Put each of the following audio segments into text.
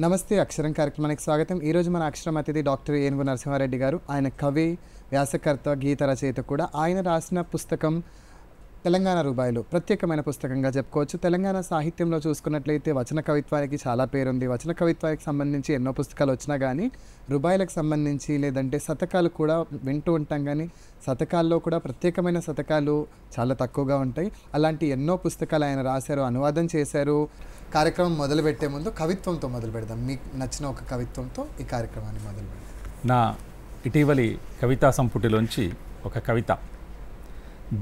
నమస్తే అక్షరం కార్యక్రమానికి స్వాగతం. ఈరోజు మన అక్షరం అతిథి డాక్టర్ ఏనుగు నరసింహారెడ్డి గారు. ఆయన కవి, వ్యాసకర్త, గీత రచయిత కూడా. ఆయన రాసిన పుస్తకం తెలంగాణ రూబాయిలు ప్రత్యేకమైన పుస్తకంగా చెప్పుకోవచ్చు. తెలంగాణ సాహిత్యంలో చూసుకున్నట్లయితే వచన కవిత్వానికి చాలా పేరుంది. వచన కవిత్వానికి సంబంధించి ఎన్నో పుస్తకాలు వచ్చినా కానీ రూబాయిలకు సంబంధించి లేదంటే శతకాలు కూడా వింటూ ఉంటాం, కానీ శతకాల్లో కూడా ప్రత్యేకమైన శతకాలు చాలా తక్కువగా ఉంటాయి. అలాంటి ఎన్నో పుస్తకాలు ఆయన రాశారు, అనువాదం చేశారు. కార్యక్రమం మొదలుపెట్టే ముందు కవిత్వంతో మొదలు పెడదాం. మీకు నచ్చిన ఒక కవిత్వంతో ఈ కార్యక్రమాన్ని మొదలు పెడదాం. నా ఇటీవలి కవితా సంపుటిలోంచి ఒక కవిత.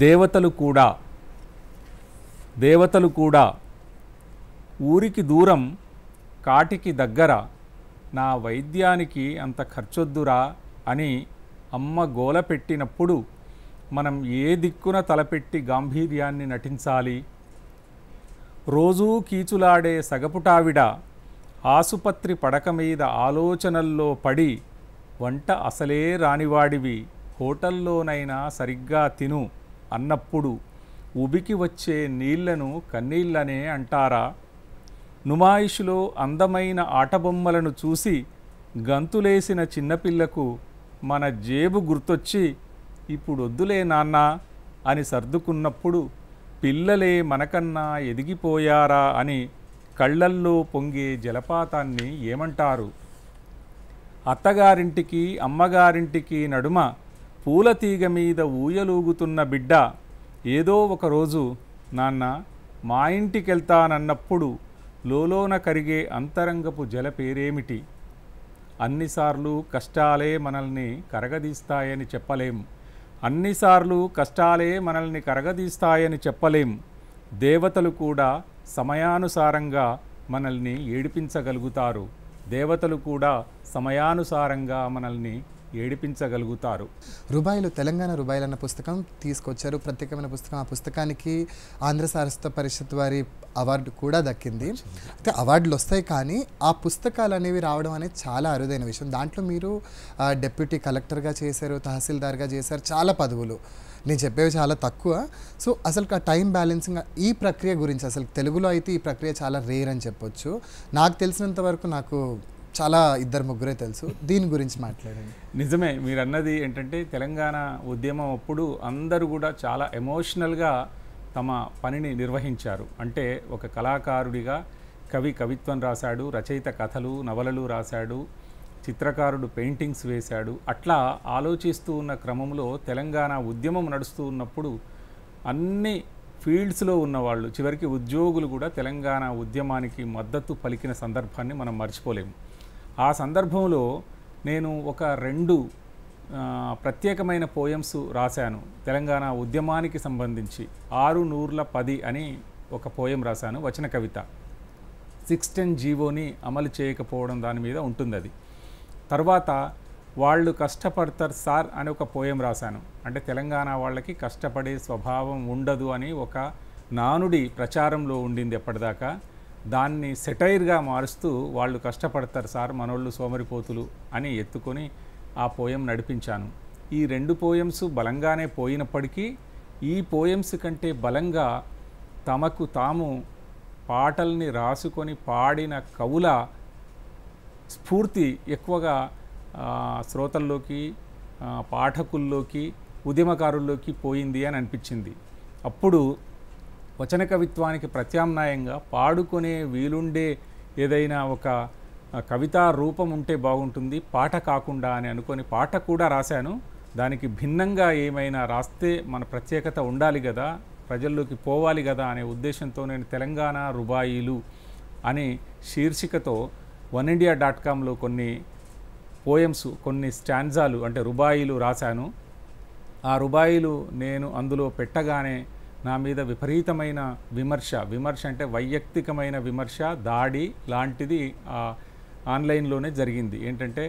దేవతలు కూడా ఊరికి దూరం కాటికి దగ్గర, నా వైద్యానికి అంత ఖర్చొద్దురా అని అమ్మ గోల పెట్టినప్పుడు మనం ఏ దిక్కున తలపెట్టి గాంభీర్యాన్ని నటించాలి? రోజూ కీచులాడే సగపుటావిడ ఆసుపత్రి పడక మీద ఆలోచనల్లో పడి, వంట అసలే రానివాడివి హోటల్లోనైనా సరిగ్గా తిను అన్నప్పుడు ఉబికి వచ్చే నీళ్లను కన్నీళ్ళనే అంటారా? నుమాయిషులో అందమైన ఆటబొమ్మలను చూసి గంతులేసిన చిన్నపిల్లకు మన జేబు గుర్తొచ్చి ఇప్పుడొద్దులే నాన్న అని సర్దుకున్నప్పుడు పిల్లలే మనకన్నా ఎదిగిపోయారా అని కళ్ళల్లో పొంగే జలపాతాన్ని ఏమంటారు? అత్తగారింటికి అమ్మగారింటికి నడుమ పూలతీగ మీద ఊయలూగుతున్న బిడ్డ ఏదో ఒకరోజు నాన్న మా ఇంటికెళ్తానన్నప్పుడు లోలోన కరిగే అంతరంగపు జల పేరేమిటి? అన్నిసార్లు కష్టాలే మనల్ని కరగదీస్తాయని చెప్పలేం. దేవతలు కూడా సమయానుసారంగా మనల్ని ఏడిపించగలుగుతారు. రూబాయిలు, తెలంగాణ రూబాయిలు అన్న పుస్తకం తీసుకొచ్చారు, ప్రత్యేకమైన పుస్తకం. ఆ పుస్తకానికి ఆంధ్ర సారస్వత పరిషత్ వారి అవార్డు కూడా దక్కింది. అయితే అవార్డులు వస్తాయి, కానీ ఆ పుస్తకాలు అనేవి రావడం అనేది చాలా అరుదైన విషయం. దాంట్లో మీరు డెప్యూటీ కలెక్టర్గా చేశారు, తహసీల్దార్గా చేశారు, చాలా పదవులు. నేను చెప్పేవి చాలా తక్కువ. సో అసలు ఆ టైం బ్యాలెన్సింగ్, ఈ ప్రక్రియ గురించి అసలు తెలుగులో అయితే ఈ ప్రక్రియ చాలా రేర్ అని చెప్పొచ్చు. నాకు తెలిసినంత వరకు నాకు చాలా 2-3 తెలుసు. దీని గురించి మాట్లాడండి. నిజమే, మీరు అన్నది ఏంటంటే తెలంగాణ ఉద్యమం అప్పుడు అందరూ కూడా చాలా ఎమోషనల్గా తమ పనిని నిర్వహించారు. అంటే ఒక కళాకారుడిగా కవిత్వం రాశాడు, రచయిత కథలు నవలలు రాశాడు, చిత్రకారుడు పెయింటింగ్స్ వేశాడు. అట్లా ఆలోచిస్తూ ఉన్న క్రమంలో తెలంగాణ ఉద్యమం నడుస్తూ ఉన్నప్పుడు అన్ని ఫీల్డ్స్లో ఉన్నవాళ్ళు, చివరికి ఉద్యోగులు కూడా తెలంగాణ ఉద్యమానికి మద్దతు పలికిన సందర్భాన్ని మనం మర్చిపోలేము. ఆ సందర్భంలో నేను ఒక 2 ప్రత్యేకమైన పోయమ్స్ రాశాను. తెలంగాణ ఉద్యమానికి సంబంధించి 610 అని ఒక పోయం రాశాను, వచన కవిత. 610 జీవోని అమలు చేయకపోవడం దాని మీద ఉంటుంది అది. తర్వాత వాళ్ళు కష్టపడతారు సార్ అని ఒక పోయం రాశాను. అంటే తెలంగాణ వాళ్ళకి కష్టపడే స్వభావం ఉండదు అని ఒక నానుడి ప్రచారంలో ఉండింది ఎప్పటిదాకా. దాన్ని సెటైర్గా మారుస్తూ వాళ్ళు కష్టపడతారు సార్, మనోళ్ళు సోమరిపోతులు అని ఎత్తుకొని ఆ పోయం నడిపించాను. ఈ 2 పోయమ్స్ బలంగానే పోయినప్పటికీ ఈ పోయమ్స్ కంటే బలంగా తమకు తాము పాటల్ని రాసుకొని పాడిన కవుల స్ఫూర్తి ఎక్కువగా శ్రోతల్లోకి, పాఠకుల్లోకి, ఉద్యమకారుల్లోకి పోయింది అని అనిపించింది. అప్పుడు వచన కవిత్వానికి ప్రత్యామ్నాయంగా పాడుకునే వీలుండే ఏదైనా ఒక కవితా రూపం ఉంటే బాగుంటుంది, పాట కాకుండా అని అనుకొని పాట కూడా రాశాను. దానికి భిన్నంగా ఏమైనా రాస్తే మన ప్రత్యేకత ఉండాలి కదా, ప్రజల్లోకి పోవాలి కదా అనే ఉద్దేశంతో నేను తెలంగాణ రుబాయిలు అనే శీర్షికతో oneindia.comలో కొన్ని పోయమ్స్, కొన్ని స్టాంజాలు అంటే రుబాయిలు రాశాను. ఆ రుబాయిలు నేను అందులో పెట్టగానే నా మీద విపరీతమైన విమర్శ అంటే వైయక్తికమైన విమర్శ, దాడి లాంటిది ఆన్లైన్లోనే జరిగింది. ఏంటంటే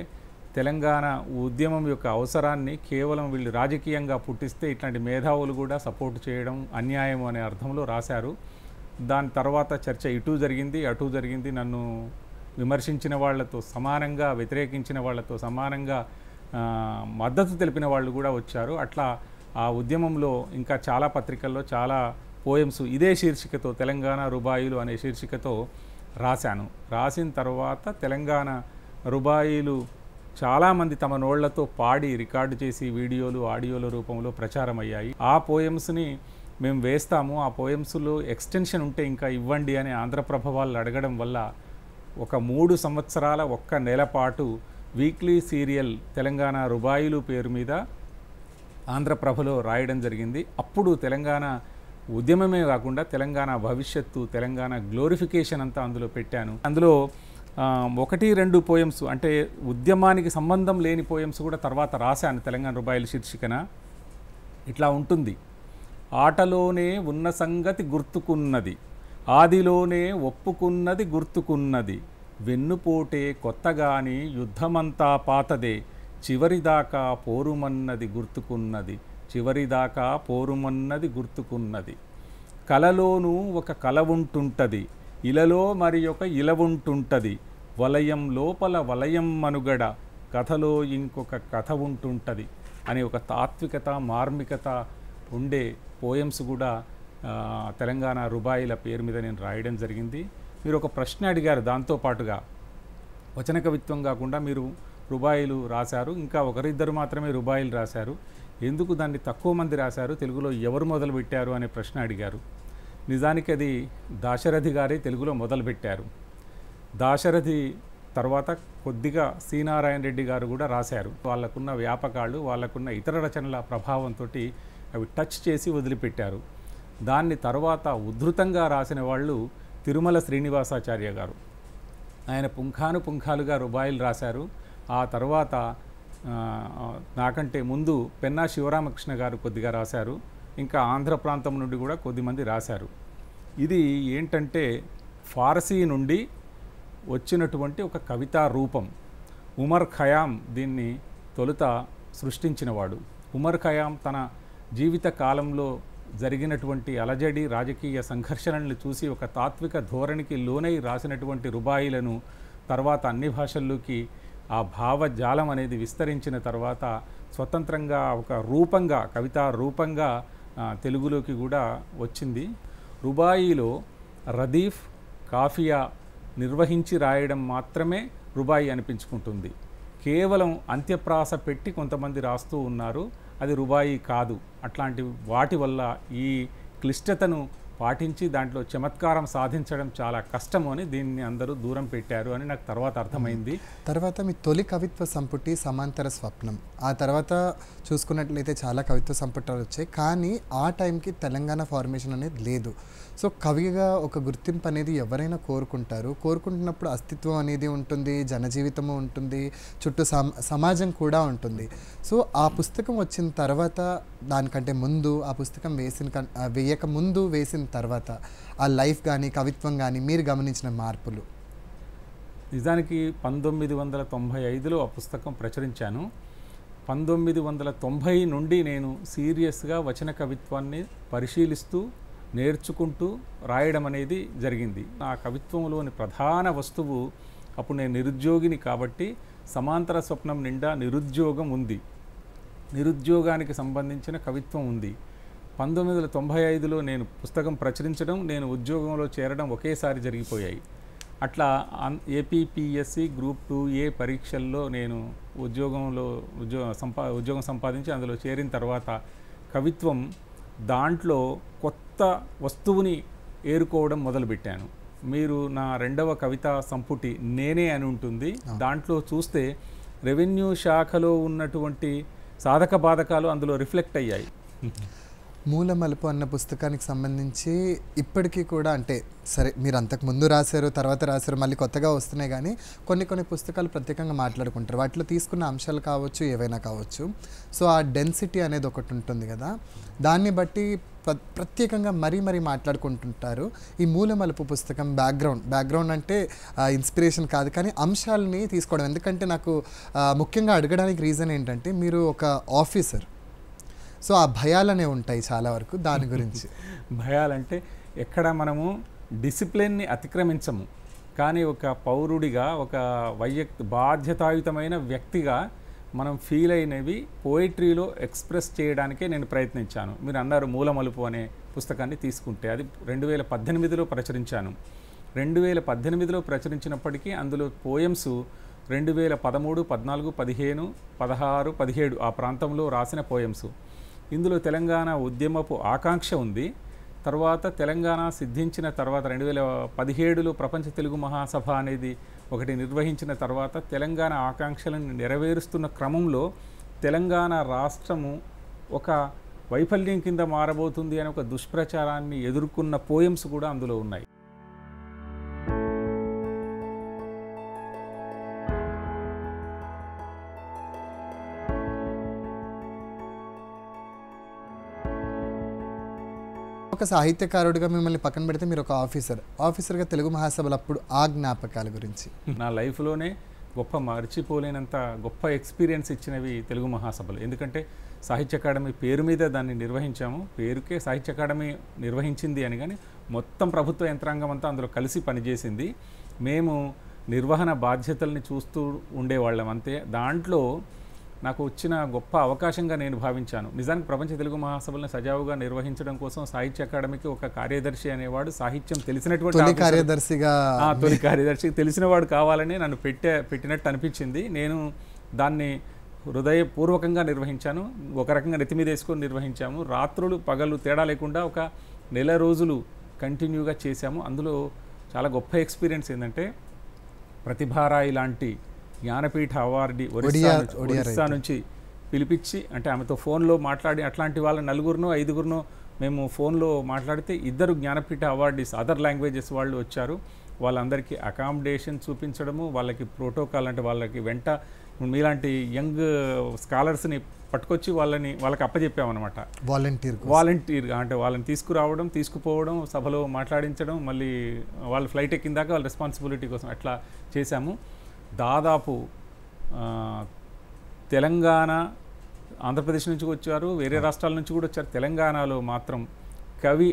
తెలంగాణ ఉద్యమం యొక్క అవసరాన్ని కేవలం వీళ్ళు రాజకీయంగా పుట్టిస్తే ఇట్లాంటి మేధావులు కూడా సపోర్ట్ చేయడం అన్యాయం అనే అర్థంలో రాశారు. దాని తర్వాత చర్చ ఇటు జరిగింది అటు జరిగింది. నన్ను విమర్శించిన వాళ్లతో సమానంగా, వ్యతిరేకించిన వాళ్లతో సమానంగా మద్దతు తెలిపిన వాళ్ళు కూడా వచ్చారు. అట్లా ఆ ఉద్యమంలో ఇంకా చాలా పత్రికల్లో చాలా పోయమ్స్ ఇదే శీర్షికతో, తెలంగాణ రుబాయిలు అనే శీర్షికతో రాశాను. రాసిన తర్వాత తెలంగాణ రుబాయిలు చాలామంది తమ నోళ్లతో పాడి రికార్డు చేసి వీడియోలు ఆడియోల రూపంలో ప్రచారం అయ్యాయి. ఆ పోయమ్స్ని మేము వేస్తాము, ఆ పోయమ్స్లో ఎక్స్టెన్షన్ ఉంటే ఇంకా ఇవ్వండి అని ఆంధ్రప్రభ వాళ్ళు అడగడం వల్ల ఒక 3 సంవత్సరాల 1 నెల పాటు వీక్లీ సీరియల్ తెలంగాణ రుబాయిలు పేరు మీద ఆంధ్రప్రభలో రాయడం జరిగింది. అప్పుడు తెలంగాణ ఉద్యమమే కాకుండా తెలంగాణ భవిష్యత్తు, తెలంగాణ గ్లోరిఫికేషన్ అంతా అందులో పెట్టాను. అందులో 1-2 పోయమ్స్ అంటే ఉద్యమానికి సంబంధం లేని పోయమ్స్ కూడా తర్వాత రాశాను తెలంగాణ రుబాయిల శీర్షికన. ఇట్లా ఉంటుంది: ఆటలోనే ఉన్న సంగతి గుర్తుకున్నది, ఆదిలోనే ఒప్పుకున్నది గుర్తుకున్నది, వెన్నుపోటే కొత్తగాని యుద్ధమంతా పాతదే, చివరిదాకా పోరుమన్నది గుర్తుకున్నది, చివరిదాకా పోరుమన్నది గుర్తుకున్నది. కలలోనూ ఒక కల ఉంటుంటది, ఇలలో మరి ఒక ఇల ఉంటుంటది, వలయం లోపల వలయం మనుగడ, కథలో ఇంకొక కథ ఉంటుంటది అనే ఒక తాత్వికత, మార్మికత ఉండే పోయమ్స్ కూడా తెలంగాణ రుబాయిల పేరు మీద నేను రాయడం జరిగింది. మీరు ఒక ప్రశ్న అడిగారు, దాంతోపాటుగా వచన కవిత్వం కాకుండా మీరు రుబాయిలు రాశారు, ఇంకా ఒకరిద్దరు మాత్రమే రుబాయిలు రాశారు, ఎందుకు దాన్ని తక్కువ మంది రాశారు, తెలుగులో ఎవరు మొదలుపెట్టారు అనే ప్రశ్న అడిగారు. నిజానికి అది దాశరథి గారే తెలుగులో మొదలుపెట్టారు. దాశరథి తర్వాత కొద్దిగా సి నారాయణ రెడ్డి గారు కూడా రాశారు. వాళ్ళకున్న వ్యాపకాలు, వాళ్ళకున్న ఇతర రచనల ప్రభావంతో అవి టచ్ చేసి వదిలిపెట్టారు. దాన్ని తర్వాత ఉద్ధృతంగా రాసిన వాళ్ళు తిరుమల శ్రీనివాసాచార్య గారు. ఆయన పుంఖానుపుంఖాలుగా రుబాయిలు రాశారు. ఆ తర్వాత నాకంటే ముందు పెన్నా శివరామకృష్ణ గారు కొద్దిగా రాశారు. ఇంకా ఆంధ్ర ప్రాంతం నుండి కూడా కొద్దిమంది రాశారు. ఇది ఏంటంటే ఫారసీ నుండి వచ్చినటువంటి ఒక కవితా రూపం. ఉమర్ ఖయామ్ దీన్ని తొలుత సృష్టించినవాడు. ఉమర్ ఖయామ్ తన జీవిత కాలంలో జరిగినటువంటి అలజడి రాజకీయ సంఘర్షణలను చూసి ఒక తాత్విక ధోరణికి లోనై రాసినటువంటి రుబాయిలను తర్వాత అన్ని భాషల్లోకి ఆ భావజాలం అనేది విస్తరించిన తర్వాత స్వతంత్రంగా ఒక రూపంగా, కవితా రూపంగా తెలుగులోకి కూడా వచ్చింది. రుబాయిలో రదీఫ్, కాఫియా నిర్వహించి రాయడం మాత్రమే రుబాయి అనిపించుకుంటుంది. కేవలం అంత్యప్రాస పెట్టి కొంతమంది రాస్తూ ఉన్నారు, అది రుబాయి కాదు. అట్లాంటి వాటి వల్ల ఈ క్లిష్టతను పాటించి దాంట్లో చమత్కారం సాధించడం చాలా కష్టము అని దీన్ని అందరూ దూరం పెట్టారు అని నాకు తర్వాత అర్థమైంది. తర్వాత మీ తొలి కవిత్వ సంపుటి సమాంతర స్వప్నం, ఆ తర్వాత చూసుకున్నట్లయితే చాలా కవిత్వ సంపుటాలు వచ్చాయి, కానీ ఆ టైంకి తెలంగాణ ఫార్మేషన్ అనేది లేదు. సో కవిగా ఒక గుర్తింపు అనేది ఎవరైనా కోరుకుంటున్నప్పుడు అస్తిత్వం అనేది ఉంటుంది, జనజీవితము ఉంటుంది, చుట్టూ సమాజం కూడా ఉంటుంది. సో ఆ పుస్తకం వచ్చిన తర్వాత, దానికంటే ముందు, ఆ పుస్తకం వేయక ముందు, వేసిన తర్వాత ఆ లైఫ్ కానీ కవిత్వం కానీ మీరు గమనించిన మార్పులు? నిజానికి 1995లో ఆ పుస్తకం ప్రచురించాను. 1990 నుండి నేను సీరియస్గా వచన కవిత్వాన్ని పరిశీలిస్తూ నేర్చుకుంటూ రాయడం అనేది జరిగింది. ఆ కవిత్వంలోని ప్రధాన వస్తువు, అప్పుడు నేను నిరుద్యోగిని కాబట్టి సమాంతర స్వప్నం నిండా నిరుద్యోగం ఉంది, నిరుద్యోగానికి సంబంధించిన కవిత్వం ఉంది. 1995లో నేను పుస్తకం ప్రచురించడం, నేను ఉద్యోగంలో చేరడం ఒకేసారి జరిగిపోయాయి. అట్లా ఏపీపీఎస్సి గ్రూప్ 2A పరీక్షల్లో నేను ఉద్యోగం సంపాదించి అందులో చేరిన తర్వాత కవిత్వం దాంట్లో కొత్త వస్తువుని ఏరుకోవడం మొదలుపెట్టాను. మీరు నా 2వ కవితా సంపుటి నేనే అని ఉంటుంది. దాంట్లో చూస్తే రెవెన్యూ శాఖలో ఉన్నటువంటి సాధక బాధకాలు అందులో రిఫ్లెక్ట్ అయ్యాయి. మూలమలుపు అన్న పుస్తకానికి సంబంధించి ఇప్పటికీ కూడా, అంటే సరే మీరు అంతకు ముందు రాశారు, తర్వాత రాశారు, మళ్ళీ కొత్తగా వస్తున్నాయి, కానీ కొన్ని పుస్తకాలు ప్రత్యేకంగా మాట్లాడుకుంటారు. వాటిలో తీసుకున్న అంశాలు కావచ్చు, ఏవైనా కావచ్చు. సో ఆ డెన్సిటీ అనేది ఒకటి ఉంటుంది కదా, దాన్ని బట్టి ప్రత్యేకంగా మరీ మాట్లాడుకుంటుంటారు. ఈ మూలమలుపు పుస్తకం బ్యాక్గ్రౌండ్ అంటే ఇన్స్పిరేషన్ కాదు, కానీ అంశాలని తీసుకోవడం. ఎందుకంటే నాకు ముఖ్యంగా అడగడానికి రీజన్ ఏంటంటే, మీరు ఒక ఆఫీసర్, సో ఆ భయాలనే ఉంటాయి చాలా వరకు, దాని గురించి. భయాలంటే ఎక్కడ మనము డిసిప్లిన్ని అతిక్రమించము, కానీ ఒక పౌరుడిగా, ఒక బాధ్యతాయుతమైన వ్యక్తిగా మనం ఫీల్ అయినవి పోయిటరీలో ఎక్స్ప్రెస్ చేయడానికే నేను ప్రయత్నించాను. మీరు అన్నారు మూలమలుపు అనే పుస్తకాన్ని తీసుకుంటే, అది 2018లో ప్రచురించాను. 2018లో ప్రచురించినప్పటికీ అందులో పోయమ్స్ 2013, 14, 15, 16, 17 ఆ ప్రాంతంలో రాసిన పోయమ్స్. ఇందులో తెలంగాణ ఉద్యమపు ఆకాంక్ష ఉంది. తర్వాత తెలంగాణ సిద్ధించిన తర్వాత 2017లో ప్రపంచ తెలుగు మహాసభ అనేది ఒకటి నిర్వహించిన తర్వాత తెలంగాణ ఆకాంక్షలను నెరవేరుస్తున్న క్రమంలో తెలంగాణ రాష్ట్రము ఒక వైఫల్యం కింద మారబోతుంది అనే ఒక దుష్ప్రచారాన్ని ఎదుర్కొన్న పోయమ్స్ కూడా అందులో ఉన్నాయి. ఒక సాహిత్యకారుడిగా మిమ్మల్ని పక్కన పెడితే మీరు ఒక ఆఫీసర్గా తెలుగు మహాసభలు అప్పుడు ఆ జ్ఞాపకాల గురించి. నా లైఫ్లోనే గొప్ప మర్చిపోలేనంత గొప్ప ఎక్స్పీరియన్స్ ఇచ్చినవి తెలుగు మహాసభలు. ఎందుకంటే సాహిత్య అకాడమీ పేరు మీద దాన్ని నిర్వహించాము, పేరుకే సాహిత్య అకాడమీ నిర్వహించింది అని, కానీ మొత్తం ప్రభుత్వ యంత్రాంగం అంతా అందులో కలిసి పనిచేసింది. మేము నిర్వహణ బాధ్యతల్ని చూస్తూ ఉండేవాళ్ళం అంతే. దాంట్లో నాకు వచ్చిన గొప్ప అవకాశంగా నేను భావించాను. నిజానికి ప్రపంచ తెలుగు మహాసభలను సజావుగా నిర్వహించడం కోసం సాహిత్య అకాడమీకి ఒక కార్యదర్శి అనేవాడు, సాహిత్యం తెలిసినటువంటి తొలి కార్యదర్శి తెలిసినవాడు కావాలని నన్ను పెట్టినట్టు అనిపించింది. నేను దాన్ని హృదయపూర్వకంగా నిర్వహించాను. ఒక రకంగా నెత్తి మీద వేసుకొని నిర్వహించాము. రాత్రులు పగలు తేడా లేకుండా ఒక నెల రోజులు కంటిన్యూగా చేశాము. అందులో చాలా గొప్ప ఎక్స్పీరియన్స్ ఏంటంటే ప్రతిభారాయి లాంటి జ్ఞానపీఠ అవార్డు ఒరిస్సా నుంచి పిలిపించి, అంటే ఆమెతో ఫోన్లో మాట్లాడి అట్లాంటి వాళ్ళ 4 5 మేము ఫోన్లో మాట్లాడితే 2 జ్ఞానపీఠ అవార్డీస్ అదర్ లాంగ్వేజెస్ వాళ్ళు వచ్చారు. వాళ్ళందరికీ అకామిడేషన్ చూపించడము, వాళ్ళకి ప్రోటోకాల్ అంటే వాళ్ళకి వెంట మీలాంటి యంగ్ స్కాలర్స్ని పట్టుకొచ్చి వాళ్ళకి అప్పచెప్పామన్నమాట. వాలంటీర్ అంటే వాళ్ళని తీసుకురావడం, తీసుకుపోవడం, సభలో మాట్లాడించడం, మళ్ళీ వాళ్ళు ఫ్లైట్ ఎక్కిందాక వాళ్ళ రెస్పాన్సిబిలిటీ కోసం అట్లా చేశాము. దాదాపు తెలంగాణ, ఆంధ్రప్రదేశ్ నుంచి వచ్చారు, వేరే రాష్ట్రాల నుంచి కూడా వచ్చారు. తెలంగాణలో మాత్రం కవి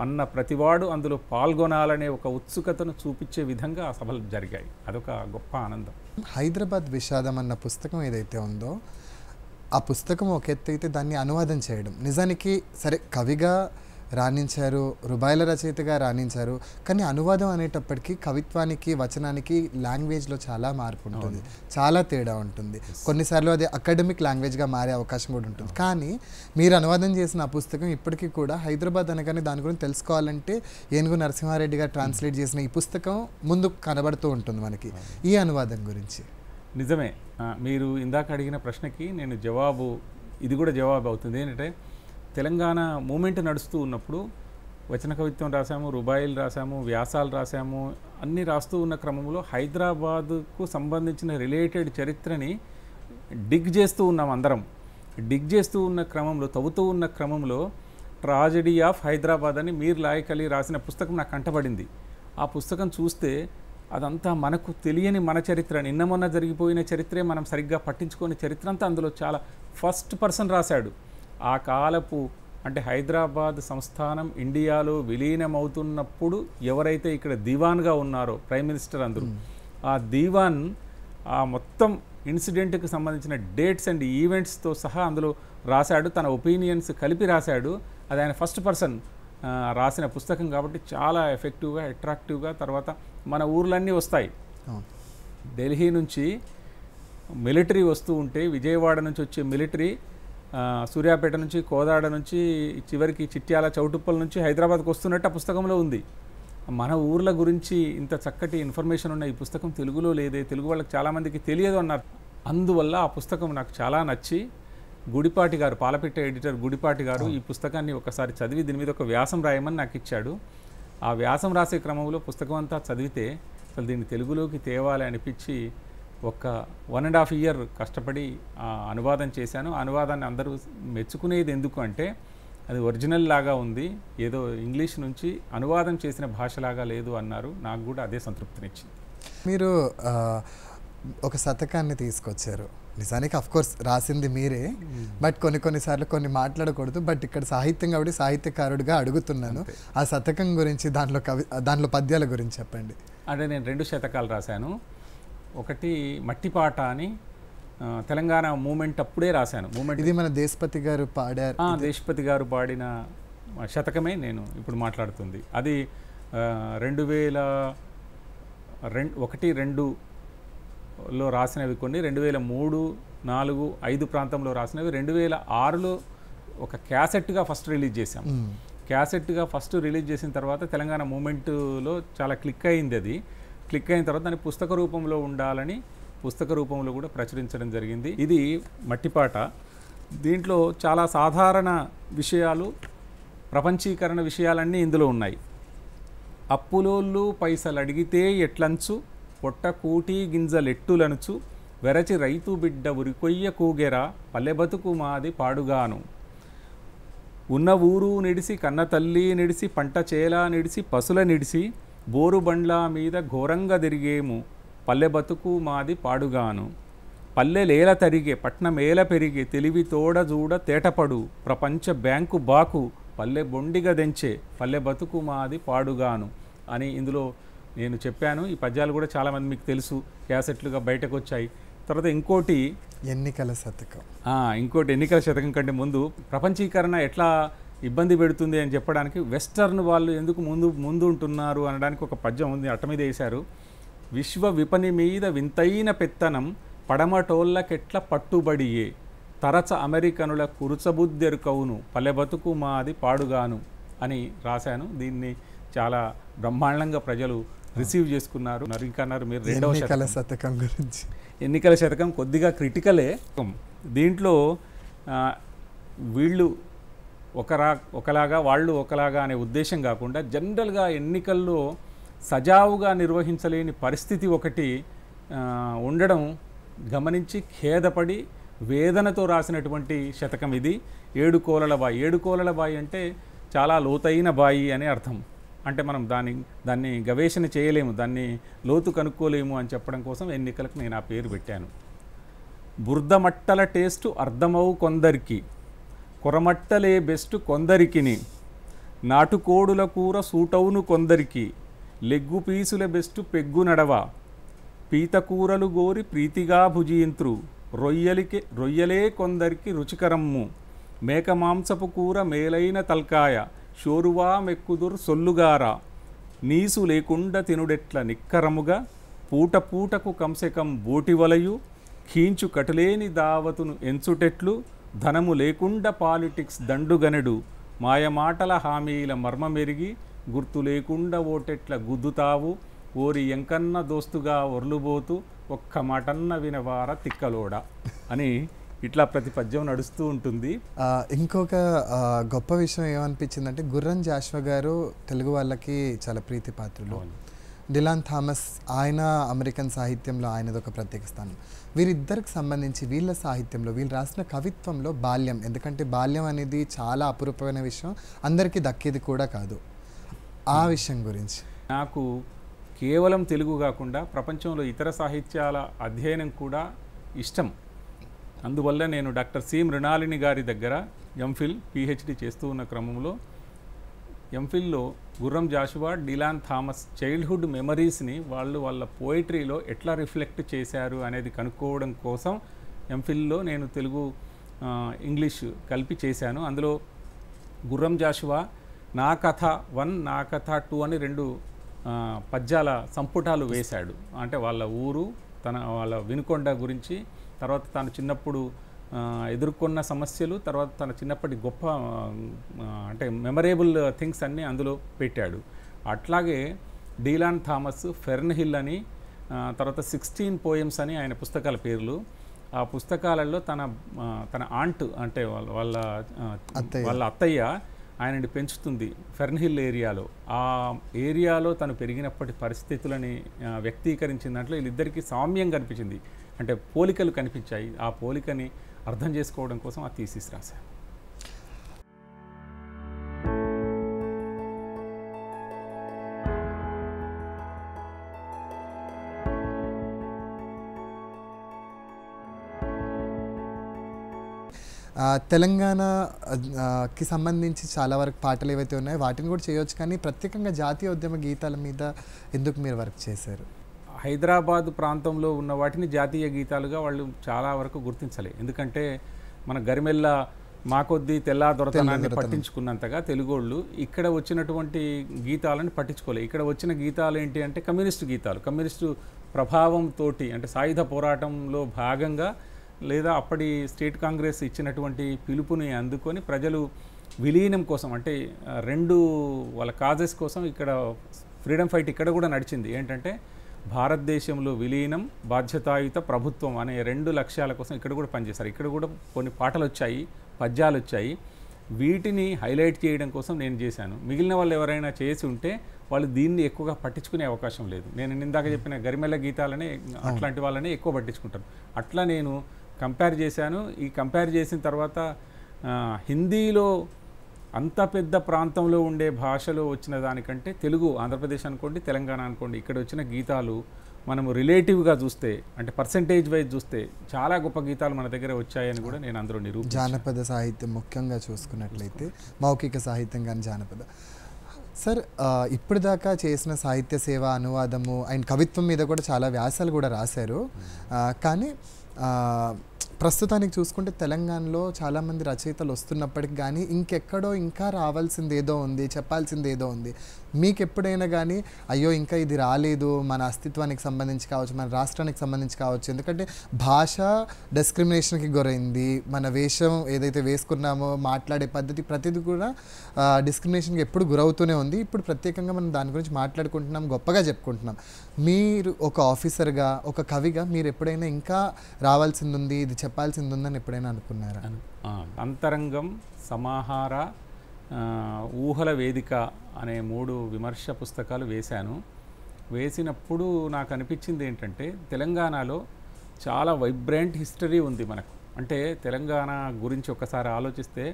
అన్న ప్రతివాడు అందులో పాల్గొనాలనే ఒక ఉత్సుకతను చూపించే విధంగా ఆ సభలు జరిగాయి. అదొక గొప్ప ఆనందం. హైదరాబాద్ విషాదం అన్న పుస్తకం ఏదైతే ఉందో, ఆ పుస్తకం ఒక ఎత్తు అయితే దాన్ని అనువాదం చేయడం, నిజానికి సరే కవిగా రాణించారు, రుబాయిల రచయితగా రాణించారు, కానీ అనువాదం అనేటప్పటికీ కవిత్వానికి వచనానికి లాంగ్వేజ్లో చాలా మార్పు ఉంటుంది, చాలా తేడా ఉంటుంది. కొన్నిసార్లు అది అకాడమిక్ లాంగ్వేజ్గా మారే అవకాశం కూడా ఉంటుంది. కానీ మీరు అనువాదం చేసిన ఆ పుస్తకం ఇప్పటికీ కూడా హైదరాబాద్ అనగానే దాని గురించి తెలుసుకోవాలంటే ఏనుగు నరసింహారెడ్డి గారు ట్రాన్స్లేట్ చేసిన ఈ పుస్తకం ముందు కనబడుతూ ఉంటుంది మనకి. ఈ అనువాదం గురించి నిజమే, మీరు ఇందాక అడిగిన ప్రశ్నకి నేను ఇది కూడా జవాబు అవుతుంది. ఏంటంటే తెలంగాణ మూమెంట్ నడుస్తూ ఉన్నప్పుడు వచన కవిత్వం రాసాము, రుబాయిలు రాసాము, వ్యాసాలు రాసాము, అన్నీ రాస్తూ ఉన్న క్రమంలో హైదరాబాదుకు సంబంధించిన రిలేటెడ్ చరిత్రని డిగ్ చేస్తూ ఉన్నాం అందరం. డిగ్ చేస్తూ ఉన్న క్రమంలో, తవ్వుతూ ఉన్న క్రమంలో ట్రాజెడీ ఆఫ్ హైదరాబాద్ అని మీర్ లాయక్ అలీ రాసిన పుస్తకం నాకు కంటపడింది. ఆ పుస్తకం చూస్తే అదంతా మనకు తెలియని మన చరిత్ర, నిన్న మొన్న జరిగిపోయిన చరిత్రే మనం సరిగ్గా పట్టించుకోని చరిత్ర అంతా అందులో చాలా ఫస్ట్ పర్సన్ రాశాడు. ఆ కాలపు అంటే హైదరాబాద్ సంస్థానం ఇండియాలో విలీనమవుతున్నప్పుడు ఎవరైతే ఇక్కడ దీవాన్గా ఉన్నారో ప్రైమ్ మినిస్టర్ అందరూ, ఆ దీవాన్ ఆ మొత్తం ఇన్సిడెంట్కి సంబంధించిన డేట్స్ అండ్ ఈవెంట్స్తో సహా అందులో రాశాడు. తన ఒపీనియన్స్ కలిపి రాశాడు. అది ఆయన ఫస్ట్ పర్సన్ రాసిన పుస్తకం కాబట్టి చాలా ఎఫెక్టివ్గా, అట్రాక్టివ్గా. తర్వాత మన ఊర్లన్నీ వస్తాయి. ఢిల్లీ నుంచి మిలిటరీ వస్తూ ఉంటే, విజయవాడ నుంచి వచ్చే మిలిటరీ సూర్యాపేట నుంచి, కోదాడ నుంచి, చివరికి చిట్యాల, చౌటుప్పల నుంచి హైదరాబాద్కి వస్తున్నట్టు ఆ పుస్తకంలో ఉంది. మన ఊర్ల గురించి ఇంత చక్కటి ఇన్ఫర్మేషన్ ఉన్న ఈ పుస్తకం తెలుగులో లేదే, తెలుగు వాళ్ళకి చాలామందికి తెలియదు అన్నారు. అందువల్ల ఆ పుస్తకం నాకు చాలా నచ్చి గుడిపాటి గారు, పాలపిట్ట ఎడిటర్ గుడిపాటి గారు ఈ పుస్తకాన్ని ఒకసారి చదివి దీని మీద ఒక వ్యాసం రాయమని నాకు ఇచ్చాడు. ఆ వ్యాసం రాసే క్రమంలో పుస్తకం అంతా చదివితే అసలు దీన్ని తెలుగులోకి తేవాలి అనిపించి ఒక 1.5 year కష్టపడి అనువాదం చేశాను. అనువాదాన్ని అందరూ మెచ్చుకునేది ఎందుకు అంటే అది ఒరిజినల్ లాగా ఉంది, ఏదో ఇంగ్లీష్ నుంచి అనువాదం చేసిన భాషలాగా లేదు అన్నారు. నాకు కూడా అదే సంతృప్తినిచ్చింది. మీరు ఒక శతకాన్ని తీసుకొచ్చారు. నిజానికి అఫ్కోర్స్ రాసింది మీరే, బట్ కొన్నిసార్లు కొన్ని మాట్లాడకూడదు. బట్ ఇక్కడ సాహిత్యం కాబట్టి సాహిత్యకారుడిగా అడుగుతున్నాను. ఆ శతకం గురించి, దాంట్లో పద్యాల గురించి చెప్పండి. అంటే నేను 2 శతకాలు రాశాను. ఒకటి మట్టిపాట అని తెలంగాణ మూమెంట్ అప్పుడే రాశాను. ఇది మన దేశపతి గారు పాడారు. దేశపతి గారు పాడిన శతకమే నేను ఇప్పుడు మాట్లాడుతుంది. అది 2001-2లో రాసినవి కొన్ని, 2003, 4, 5 ప్రాంతంలో రాసినవి, 2006లో ఒక క్యాసెట్గా ఫస్ట్ రిలీజ్ చేశాం. క్యాసెట్గా ఫస్ట్ రిలీజ్ చేసిన తర్వాత తెలంగాణ మూమెంట్లో చాలా క్లిక్ అయింది. అది క్లిక్ అయిన తర్వాత దాన్ని పుస్తక రూపంలో ఉండాలని పుస్తక రూపంలో కూడా ప్రచురించడం జరిగింది. ఇది మట్టిపాట. దీంట్లో చాలా సాధారణ విషయాలు, ప్రపంచీకరణ విషయాలన్నీ ఇందులో ఉన్నాయి. అప్పులోళ్ళు పైసలు అడిగితే ఎట్లంచు, పొట్ట కూటి గింజలెట్టులనుచు, వెరచి రైతు బిడ్డ ఉరికొయ్య కూగెరా, పల్లె బతుకు మాది పాడుగాను, ఉన్న ఊరు నిడిసి కన్న తల్లి నిడిసి పంట చేలా నిడిసి పశుల నిడిసి, బోరు బండ్ల మీద ఘోరంగా తిరిగేము, పల్లె బతుకు మాది పాడుగాను, పల్లెలేల తరిగే పట్నమేల పెరిగే, తెలివి తోడ చూడ తేటపడు, ప్రపంచ బ్యాంకు బాకు, పల్లె బొండిగా దెంచే, పల్లె బతుకు మాది పాడుగాను అని ఇందులో నేను చెప్పాను. ఈ పద్యాలు కూడా చాలామంది మీకు తెలుసు, క్యాసెట్లుగా బయటకు వచ్చాయి. తర్వాత ఇంకోటి ఎన్నికల శతకం. ఇంకోటి ఎన్నికల శతకం కంటే ముందు ప్రపంచీకరణ ఎట్లా ఇబ్బంది పెడుతుంది అని చెప్పడానికి, వెస్టర్న్ వాళ్ళు ఎందుకు ముందు ఉంటున్నారు అనడానికి ఒక పద్యం ఉంది, అట్ట మీద వేశారు. విశ్వ విపణి మీద వింతైన పెత్తనం, పడమటోళ్ళకెట్ల పట్టుబడియే, తరచ అమెరికనుల కురుచబుద్దెరుకవును, పల్లె బతుకు మాది పాడుగాను అని రాశాను. దీన్ని చాలా బ్రహ్మాండంగా ప్రజలు రిసీవ్ చేసుకున్నారు. ఇంకా అన్నారు మీరు రెండవ శతకం గురించి. ఎన్నికల శతకం కొద్దిగా క్రిటికలే. దీంట్లో వీళ్ళు ఒకలాగా వాళ్ళు ఒకలాగా అనే ఉద్దేశం కాకుండా, జనరల్గా ఎన్నికల్లో సజావుగా నిర్వహించలేని పరిస్థితి ఒకటి ఉండడం గమనించి ఖేదపడి వేదనతో రాసినటువంటి శతకం ఇది. 7 కోలల బాయి. 7 కోలల బాయి అంటే చాలా లోతైన బాయి అనే అర్థం. అంటే మనం దాన్ని గవేషణ చేయలేము, దాన్ని లోతు కనుక్కోలేము అని చెప్పడం కోసం ఎన్నికలకు నేను ఆ పేరు పెట్టాను. బురదమట్టల టేస్టు అర్థమవు కొందరికి, కొరమట్టలే బెస్ట్ కొందరికిని, నాటుకోడుల కూర సూటవును కొందరికి, లెగ్గు పీసుల బెస్ట్ పెగ్గు నడవ, పీత కూరలు గోరి ప్రీతిగా భుజింత్రు, రొయ్యలే కొందరికి రుచికరమ్ము, మేక మాంసపు కూర మేలైన తల్కాయ, షోరువా మెక్కుదుర్ సొల్లుగారా, నీసు లేకుండా తినుడెట్ల నిక్కరముగా, పూట పూటకు కంసెకం బోటివలయు, ఖీంచు కటులేని దావతును ఎంచుటెట్లు, ధనము లేకుండా పాలిటిక్స్ దండుగనెడు, మాయమాటల హామీల మర్మమెరిగి, గుర్తు లేకుండా ఓటెట్ల గుద్దుతావు, ఓరి ఎంకన్న దోస్తుగా ఒర్లుబోతూ, ఒక్క మాటన్న వినవార తిక్కలోడ అని ఇట్లా ప్రతి పద్యం నడుస్తూ ఉంటుంది. ఇంకొక గొప్ప విషయం ఏమనిపించిందంటే, గుర్రం జాషువా గారు తెలుగు వాళ్ళకి చాలా ప్రీతిపాత్రులు. డిలాన్ థామస్, ఆయన అమెరికన్ సాహిత్యంలో ఆయనది ఒక ప్రత్యేక స్థానం. వీరిద్దరికి సంబంధించి వీళ్ళ సాహిత్యంలో వీళ్ళు రాసిన కవిత్వంలో బాల్యం, ఎందుకంటే బాల్యం అనేది చాలా అపురూపమైన విషయం, అందరికీ దక్కేది కూడా కాదు. ఆ విషయం గురించి నాకు కేవలం తెలుగు కాకుండా ప్రపంచంలో ఇతర సాహిత్యాల అధ్యయనం కూడా ఇష్టం. అందువల్ల నేను డాక్టర్ సి మృణాలిని గారి దగ్గర ఎంఫిల్ పిహెచ్డి చేస్తూ ఉన్న క్రమంలో ఎంఫిల్లో Gurram Jashuva, Dylan Thomas childhood మెమరీస్ని వాళ్ళ పోయిటరీలో ఎట్లా రిఫ్లెక్ట్ చేశారు అనేది కనుక్కోవడం కోసం ఎంఫిల్లో నేను తెలుగు ఇంగ్లీష్ కలిపి చేశాను. అందులో గుర్రం జాషువా నా కథ 1, నా కథ 2 అని 2 పద్యాల సంపుటాలు వేశాడు. అంటే వాళ్ళ ఊరు, వాళ్ళ వినుకొండ గురించి, తర్వాత తాను చిన్నప్పుడు ఎదుర్కొన్న సమస్యలు, తర్వాత తన చిన్నప్పటి గొప్ప అంటే మెమరేబుల్ థింగ్స్ అన్నీ అందులో పెట్టాడు. అట్లాగే డీలాన్ థామస్ ఫెర్న్ హిల్ అని, తర్వాత 16 పోయమ్స్ అని ఆయన పుస్తకాల పేర్లు. ఆ పుస్తకాలలో తన ఆంట్ అంటే వాళ్ళ అత్తయ్య ఆయనని పెంచుతుంది ఫెర్న్ హిల్ ఏరియాలో. ఆ ఏరియాలో తను పెరిగినప్పటి పరిస్థితులని వ్యక్తీకరించిన దాంట్లో వీళ్ళిద్దరికీ సామ్యం కనిపించింది, అంటే పోలికలు కనిపించాయి. ఆ పోలికని అర్థం చేసుకోవడం కోసం ఆ థీసిస్ రాశాను. తెలంగాణకి సంబంధించి చాలా వరకు పాటలు ఏవైతే ఉన్నాయో వాటిని కూడా చేయవచ్చు, కానీ ప్రత్యేకంగా జాతీయ ఉద్యమ గీతాల మీద ఎందుకు మీరు వర్క్ చేశారు? హైదరాబాద్ ప్రాంతంలో ఉన్న వాటిని జాతీయ గీతాలుగా వాళ్ళు చాలా వరకు గుర్తించలే. ఎందుకంటే మన గరిమెల్ల మా కొద్దీ తెల్లాదొరతనాన్ని తెల్లదొరతనం. పట్టించుకున్నంతగా తెలుగోళ్ళు ఇక్కడ వచ్చినటువంటి గీతాలను పట్టించుకోలేదు. ఇక్కడ వచ్చిన గీతాలు ఏంటి అంటే కమ్యూనిస్టు గీతాలు, కమ్యూనిస్టు ప్రభావంతో, అంటే సాయుధ పోరాటంలో భాగంగా లేదా అప్పటి స్టేట్ కాంగ్రెస్ ఇచ్చినటువంటి పిలుపుని అందుకొని ప్రజలు విలీనం కోసం, అంటే రెండు వాళ్ళ కాజెస్ కోసం ఇక్కడ ఫ్రీడమ్ ఫైట్ ఇక్కడ కూడా నడిచింది. ఏంటంటే భారతదేశంలో విలీనం, బాధ్యతాయుత ప్రభుత్వం అనే రెండు లక్ష్యాల కోసం ఇక్కడ కూడా పనిచేశారు. ఇక్కడ కూడా కొన్ని పాటలు వచ్చాయి, పద్యాలు వచ్చాయి. వీటిని హైలైట్ చేయడం కోసం నేను చేశాను. మిగిలిన వాళ్ళు ఎవరైనా చేసి ఉంటే వాళ్ళు దీన్ని ఎక్కువగా పట్టించుకునే అవకాశం లేదు. నేను ఇందాక చెప్పిన గరిమెల్ల గీతాలనే అట్లాంటి వాళ్ళనే ఎక్కువ పట్టించుకుంటారు. అట్లా నేను కంపేర్ చేశాను. ఈ కంపేర్ చేసిన తర్వాత హిందీలో అంత పెద్ద ప్రాంతంలో ఉండే భాషలో వచ్చిన దానికంటే తెలుగు, ఆంధ్రప్రదేశ్ అనుకోండి, తెలంగాణ అనుకోండి, ఇక్కడ వచ్చిన గీతాలు మనము రిలేటివ్గా చూస్తే, అంటే పర్సంటేజ్ వైజ్ చూస్తే చాలా గొప్ప గీతాలు మన దగ్గర వచ్చాయని కూడా నేను అందరూ నిరూపించాను. జానపద సాహిత్యం ముఖ్యంగా చూసుకున్నట్లయితే మౌఖిక సాహిత్యం కానీ జానపద. సార్, ఇప్పటిదాకా చేసిన సాహిత్య సేవ, అనువాదము అండ్ కవిత్వం మీద కూడా చాలా వ్యాసాలు కూడా రాశారు. కానీ ప్రస్తుతానికి చూసుకుంటే తెలంగాణలో చాలామంది రచయితలు వస్తున్నప్పటికి కానీ ఇంకెక్కడో ఇంకా రావాల్సింది ఏదో ఉంది, చెప్పాల్సింది ఏదో ఉంది. మీకు ఎప్పుడైనా కానీ అయ్యో ఇంకా ఇది రాలేదు, మన అస్తిత్వానికి సంబంధించి కావచ్చు, మన రాష్ట్రానికి సంబంధించి కావచ్చు, ఎందుకంటే భాష డిస్క్రిమినేషన్కి గురైంది, మన వేషం ఏదైతే వేసుకున్నామో, మాట్లాడే పద్ధతి ప్రతిదీ కూడా డిస్క్రిమినేషన్కి ఎప్పుడు గురవుతూనే ఉంది. ఇప్పుడు ప్రత్యేకంగా మనం దాని గురించి మాట్లాడుకుంటున్నాం, గొప్పగా చెప్పుకుంటున్నాం. మీరు ఒక ఆఫీసర్గా, ఒక కవిగా మీరు ఎప్పుడైనా ఇంకా రావాల్సింది ఉంది, ఇది చెప్పాల్సింది ఉందని ఎప్పుడైనా అనుకున్నారా? అంతరంగం, సమాహార, ఊహల వేదిక అనే 3 విమర్శ పుస్తకాలు వేశాను. వేసినప్పుడు నాకు అనిపించింది ఏంటంటే తెలంగాణలో చాలా వైబ్రెంట్ హిస్టరీ ఉంది మనకు. అంటే తెలంగాణ గురించి ఒకసారి ఆలోచిస్తే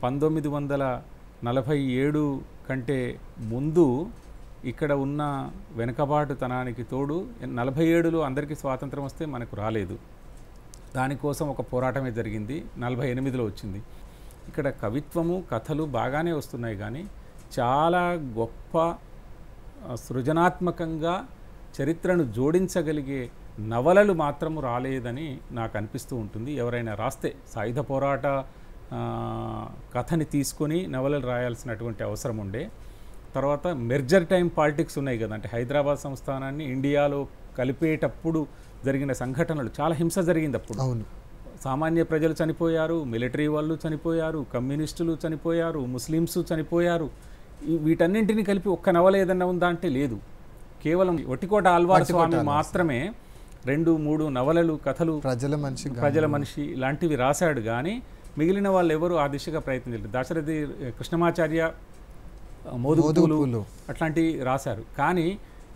1947 కంటే ముందు ఇక్కడ ఉన్న వెనుకబాటుతనానికి తోడు 47లో అందరికీ స్వాతంత్రం వస్తే మనకు రాలేదు. దానికోసం ఒక పోరాటమే జరిగింది. 48లో వచ్చింది. ఇక్కడ కవిత్వము, కథలు బాగానే వస్తున్నాయి, కానీ చాలా గొప్ప సృజనాత్మకంగా చరిత్రను జోడించగలిగే నవలలు మాత్రము రాలేదని నాకు అనిపిస్తూ ఉంటుంది. ఎవరైనా రాస్తే సాయుధ పోరాట కథని తీసుకొని నవలలు రాయాల్సినటువంటి అవసరం ఉండే. తర్వాత మెర్జర్ టైం పాలిటిక్స్ ఉన్నాయి కదా, అంటే హైదరాబాద్ సంస్థానాన్ని ఇండియాలో కలిపేటప్పుడు జరిగిన సంఘటనలు, చాలా హింస జరిగింది అప్పుడు. అవును, సామాన్య ప్రజలు చనిపోయారు, మిలిటరీ వాళ్ళు చనిపోయారు, కమ్యూనిస్టులు చనిపోయారు, ముస్లిమ్స్ చనిపోయారు. వీటన్నింటినీ కలిపి ఒక్క నవల ఏదన్నా ఉందా అంటే లేదు. కేవలం ఒటికోట ఆల్వార్ స్వామి మాత్రమే 2-3 నవలలు, కథలు, ప్రజల మనిషి లాంటివి రాశాడు. కానీ మిగిలిన వాళ్ళు ఎవరు ఆ దిశగా ప్రయత్నించలేదు. దాశరథి కృష్ణమాచార్య మోదుగులు అట్లాంటివి రాశారు. కానీ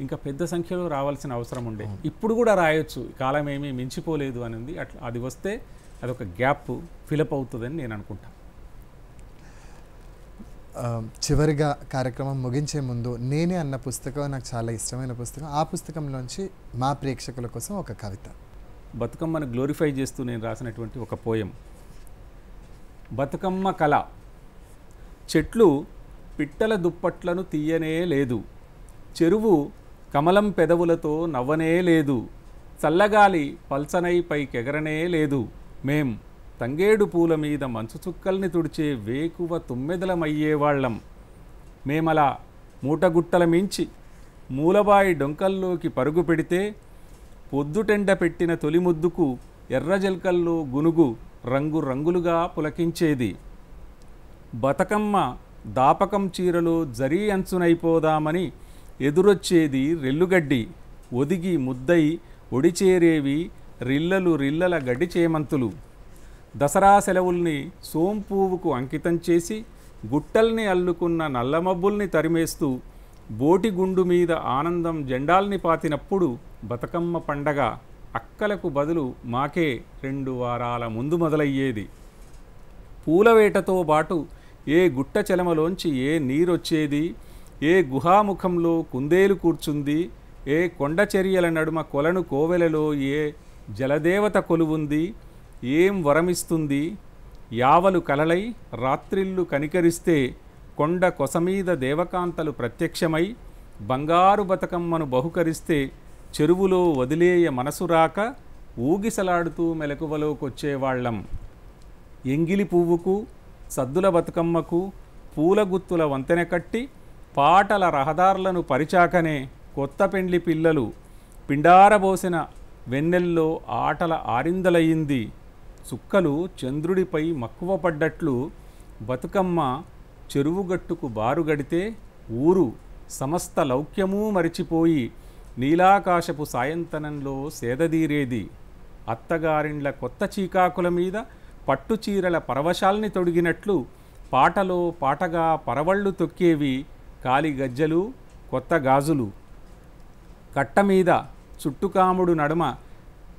ఇంకా పెద్ద సంఖ్యలో రావాల్సిన అవసరం ఉండే. ఇప్పుడు కూడా రాయొచ్చు, కాలం ఏమీ మించిపోలేదు అని ఉంది. అట్లా అది వస్తే అదొక గ్యాప్ ఫిలప్ అవుతుందని నేను అనుకుంటాను. చివరిగా కార్యక్రమం ముగించే ముందు నేనే అన్న పుస్తకం నాకు చాలా ఇష్టమైన పుస్తకం. ఆ పుస్తకంలోంచి మా ప్రేక్షకుల కోసం ఒక కవిత. బతుకమ్మను గ్లోరిఫై చేస్తూ నేను రాసినటువంటి ఒక పోయం. బతుకమ్మ కళ. చెట్లు పిట్టల దుప్పట్లను తీయనే లేదు, చెరువు కమలం పెదవులతో నవ్వనే లేదు, చల్లగాలి పల్సనై పైకెగరనే లేదు, మేం తంగేడు పూల మీద మంచు చుక్కల్ని తుడిచే వేకువ తుమ్మెదలమయ్యేవాళ్ళం. మేమలా మూటగుట్టల మించి మూలబాయి డొంకల్లోకి పరుగు పెడితే పొద్దుటెండ పెట్టిన తొలి ముద్దుకు ఎర్రజల్కల్లో గునుగు రంగు రంగులుగా పులకించేది. బతుకమ్మ దాపకం చీరలో జరీ అంచునైపోదామని ఎదురొచ్చేది రెల్లుగడ్డి, ఒదిగి ముద్దై ఒడిచేరేవి రిల్లలు రిల్లల గడ్డి చేమంతులు. దసరా సెలవుల్ని సోంపువ్వుకు అంకితం చేసి గుట్టల్ని అల్లుకున్న నల్లమబ్బుల్ని తరిమేస్తూ బోటిగుండు మీద ఆనందం జెండాల్ని పాతినప్పుడు బతుకమ్మ పండగ అక్కలకు బదులు మాకే 2 వారాల ముందు మొదలయ్యేది. పూలవేటతో పాటు ఏ గుట్ట చెలమలోంచి ఏ నీరొచ్చేది, ఏ గుహాముఖంలో కుందేలు కూర్చుంది, ఏ కొండ చర్యల నడుమ కొలను కోవెలలో ఏ జలదేవత కొలువుంది, ఏం వరమిస్తుంది, యావలు కలలై రాత్రిళ్ళు కనికరిస్తే కొండ కొసమీద దేవకాంతలు ప్రత్యక్షమై బంగారు బతుకమ్మను బహుకరిస్తే చెరువులో వదిలేయ మనసు రాక ఊగిసలాడుతూ మెలకువలోకొచ్చేవాళ్ళం. ఎంగిలి పువ్వుకు సద్దుల బతుకమ్మకు పూల గుత్తుల వంతెన కట్టి పాటల రహదారులను పరిచాకనే కొత్త పెండ్లి పిల్లలు పిండారబోసిన వెన్నెల్లో ఆటల ఆరిందలయ్యింది. చుక్కలు చంద్రుడిపై మక్కువ పడ్డట్లు బతుకమ్మ చెరువుగట్టుకు బారుగడితే ఊరు సమస్త లౌక్యమూ మరిచిపోయి నీలాకాశపు సాయంతనంలో సేదదీరేది. అత్తగారిండ్ల కొత్త చీకాకుల మీద పట్టుచీరల పరవశాల్ని తొడిగినట్లు పాటలో పాటగా పరవళ్ళు తొక్కేవి కాలి గజ్జలు కొత్త గాజులు. కట్టమీద చుట్టుకాముడు నడుమ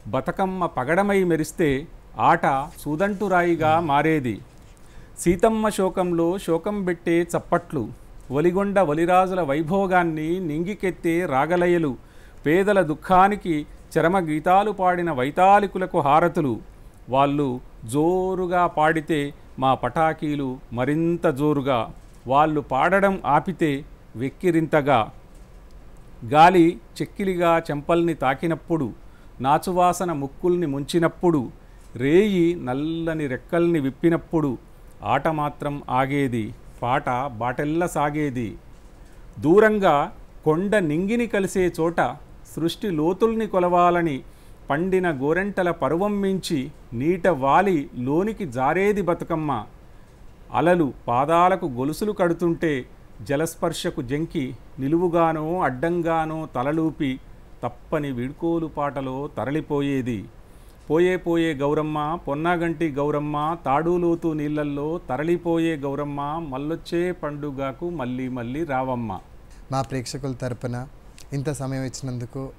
బతుకమ్మ పగడమై మెరిస్తే ఆట సూదంటురాయిగా మారేది. సీతమ్మ శోకంలో శోకం పెట్టే చప్పట్లు, ఒలిగొండ ఒలిరాజుల వైభోగాన్ని నింగికెత్తే రాగలయలు, పేదల దుఃఖానికి చరమ గీతాలు పాడిన వైతాళికులకు హారతులు. వాళ్ళు జోరుగా పాడితే మా పటాకీలు మరింత జోరుగా, వాళ్ళు పాడడం ఆపితే వెక్కిరింతగా. గాలి చెక్కిలిగా చెంపల్ని తాకినప్పుడు, నాచువాసన ముక్కుల్ని ముంచినప్పుడు, రేయి నల్లని రెక్కల్ని విప్పినప్పుడు ఆట మాత్రం ఆగేది, పాట బాటెల్ల సాగేది. దూరంగా కొండ నింగిని కలిసే చోట సృష్టి లోతుల్ని కొలవాలని పండిన గోరెంటల పరువం మించి నీట వాలి లోనికి జారేది బతుకమ్మ. అలలు పాదాలకు గొలుసులు కడుతుంటే జలస్పర్శకు జంకి నిలువుగానో అడ్డంగానో తలలూపి తప్పని వీడ్కోలు పాటలో తరలిపోయేది. పోయే పోయే గౌరమ్మ, పొన్నాగంటి గౌరమ్మ, తాడులోతు నీళ్ళల్లో తరలిపోయే గౌరమ్మ, మల్లొచ్చే పండుగకు మళ్ళీ మళ్ళీ రావమ్మ. మా ప్రేక్షకుల తరపున ఇంత సమయం ఇచ్చినందుకు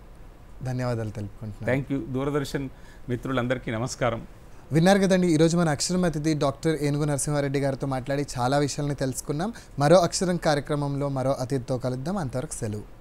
ధన్యవాదాలు తెలుపుకుంటున్నాను. Thank you. దూరదర్శన్ మిత్రులందరికీ నమస్కారం. విన్నారు కదండి, ఈరోజు మన అక్షరం అతిథి డాక్టర్ ఏనుగు నరసింహారెడ్డి గారితో మాట్లాడి చాలా విషయాలని తెలుసుకున్నాం. మరో అక్షరం కార్యక్రమంలో మరో అతిథితో కలుద్దాం. అంతవరకు సెలవు.